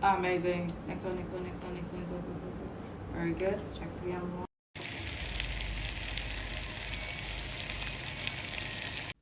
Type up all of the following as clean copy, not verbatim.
Amazing. Next one, next one, next one, next one. Go, go, go, go. Very good. Check the other one.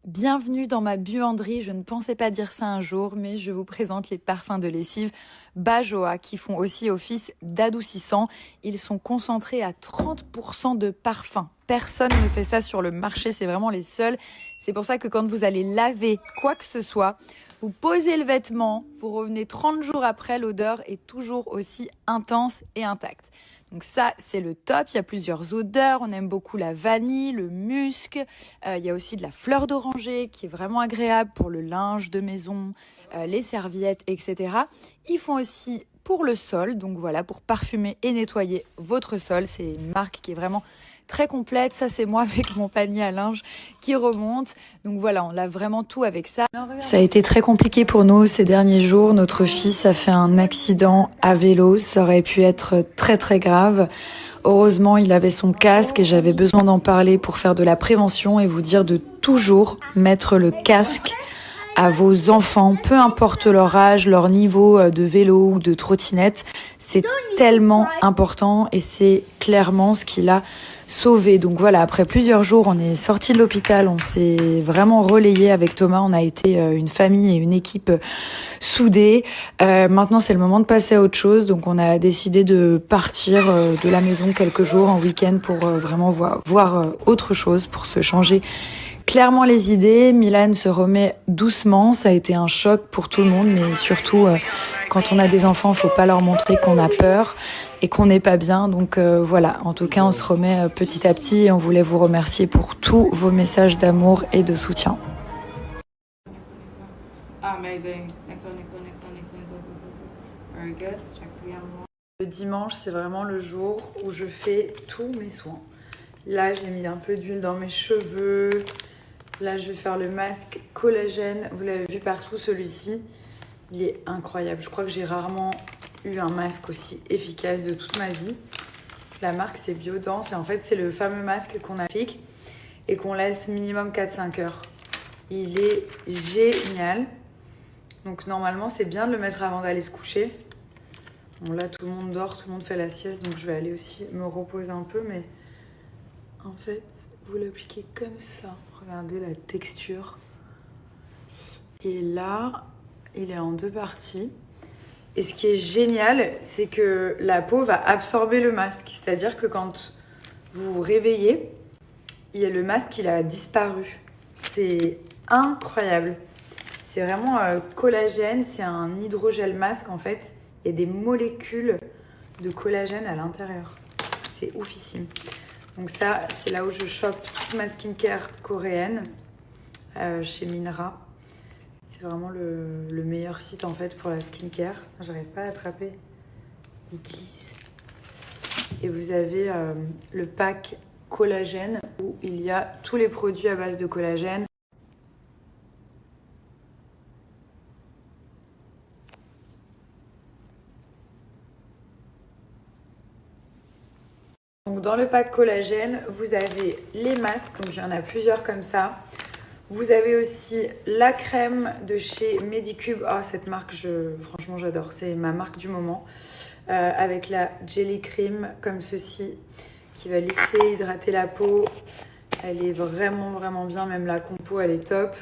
Bienvenue dans ma buanderie, je ne pensais pas dire ça un jour, mais je vous présente les parfums de lessive Bajoa qui font aussi office d'adoucissant. Ils sont concentrés à 30% de parfum. Personne ne fait ça sur le marché, c'est vraiment les seuls. C'est pour ça que quand vous allez laver quoi que ce soit, vous posez le vêtement, vous revenez 30 jours après, l'odeur est toujours aussi intense et intacte. Donc ça, c'est le top. Il y a plusieurs odeurs. On aime beaucoup la vanille, le musc. Il y a aussi de la fleur d'oranger qui est vraiment agréable pour le linge de maison, les serviettes, etc. Ils font aussi pour le sol. Donc voilà, pour parfumer et nettoyer votre sol. C'est une marque qui est vraiment très complète. Ça, c'est moi avec mon panier à linge qui remonte. Donc voilà, on a vraiment tout avec ça. Ça a été très compliqué pour nous ces derniers jours. Notre fils a fait un accident à vélo. Ça aurait pu être très très grave. Heureusement, il avait son casque et j'avais besoin d'en parler pour faire de la prévention et vous dire de toujours mettre le casque à vos enfants, peu importe leur âge, leur niveau de vélo ou de trottinette. C'est tellement important et c'est clairement ce qu'il a sauvé. Donc voilà, après plusieurs jours, on est sorti de l'hôpital, on s'est vraiment relayé avec Thomas, on a été une famille et une équipe soudée. Maintenant, c'est le moment de passer à autre chose, donc on a décidé de partir de la maison quelques jours en week-end pour vraiment voir autre chose, pour se changer clairement les idées. Milan se remet doucement, ça a été un choc pour tout le monde, mais surtout quand on a des enfants, faut pas leur montrer qu'on a peur et qu'on n'est pas bien. Donc voilà, en tout cas, on se remet petit à petit et on voulait vous remercier pour tous vos messages d'amour et de soutien. Amazing. Next one, next one, next one, next one. Go, go, go, go. Very good. Check the other one. Le dimanche, c'est vraiment le jour où je fais tous mes soins. Là, j'ai mis un peu d'huile dans mes cheveux. Là, je vais faire le masque collagène. Vous l'avez vu partout, celui-ci. Il est incroyable. Je crois que j'ai rarement eu un masque aussi efficace de toute ma vie. La marque, c'est Biodance. Et en fait, c'est le fameux masque qu'on applique et qu'on laisse minimum 4-5 heures. Il est génial. Donc, normalement, c'est bien de le mettre avant d'aller se coucher. Bon, là, tout le monde dort, tout le monde fait la sieste. Donc, je vais aller aussi me reposer un peu. Mais en fait, vous l'appliquez comme ça. Regardez la texture. Et là, il est en deux parties. Et ce qui est génial, c'est que la peau va absorber le masque. C'est-à-dire que quand vous vous réveillez, le masque, il a disparu. C'est incroyable. C'est vraiment collagène. C'est un hydrogel masque, en fait. Il y a des molécules de collagène à l'intérieur. C'est oufissime. Donc ça, c'est là où je chope toute ma skincare coréenne chez Minra. C'est vraiment le meilleur site en fait pour la skincare. J'arrive pas à l'attraper. Il glisse. Et vous avez le pack collagène où il y a tous les produits à base de collagène. Donc dans le pack collagène, vous avez les masques, donc il y en a plusieurs comme ça. Vous avez aussi la crème de chez Medicube. Oh, cette marque, franchement, j'adore. C'est ma marque du moment. Avec la Jelly Cream, comme ceci, qui va lisser, hydrater la peau. Elle est vraiment, vraiment bien. Même la compo, elle est top.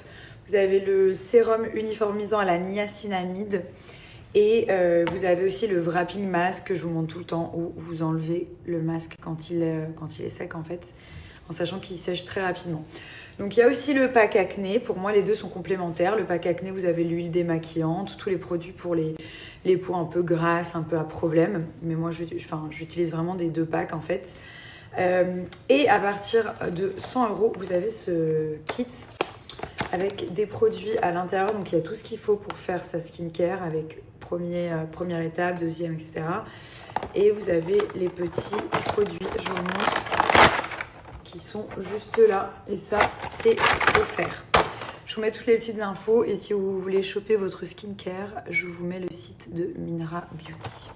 Vous avez le sérum uniformisant à la niacinamide. Et vous avez aussi le wrapping mask que je vous montre tout le temps, où vous enlevez le masque quand il est sec, en fait, en sachant qu'il sèche très rapidement. Donc il y a aussi le pack acné. Pour moi, les deux sont complémentaires. Le pack acné, vous avez l'huile démaquillante, tous les produits pour les peaux un peu grasses, un peu à problème. Mais moi, j'utilise vraiment des deux packs, en fait. Et à partir de 100 €, vous avez ce kit avec des produits à l'intérieur. Donc il y a tout ce qu'il faut pour faire sa skincare avec première étape, deuxième, etc. Et vous avez les petits produits, je vous montre, qui sont juste là. Et ça, c'est offert. Je vous mets toutes les petites infos. Et si vous voulez choper votre skincare, je vous mets le site de Minra Beauty.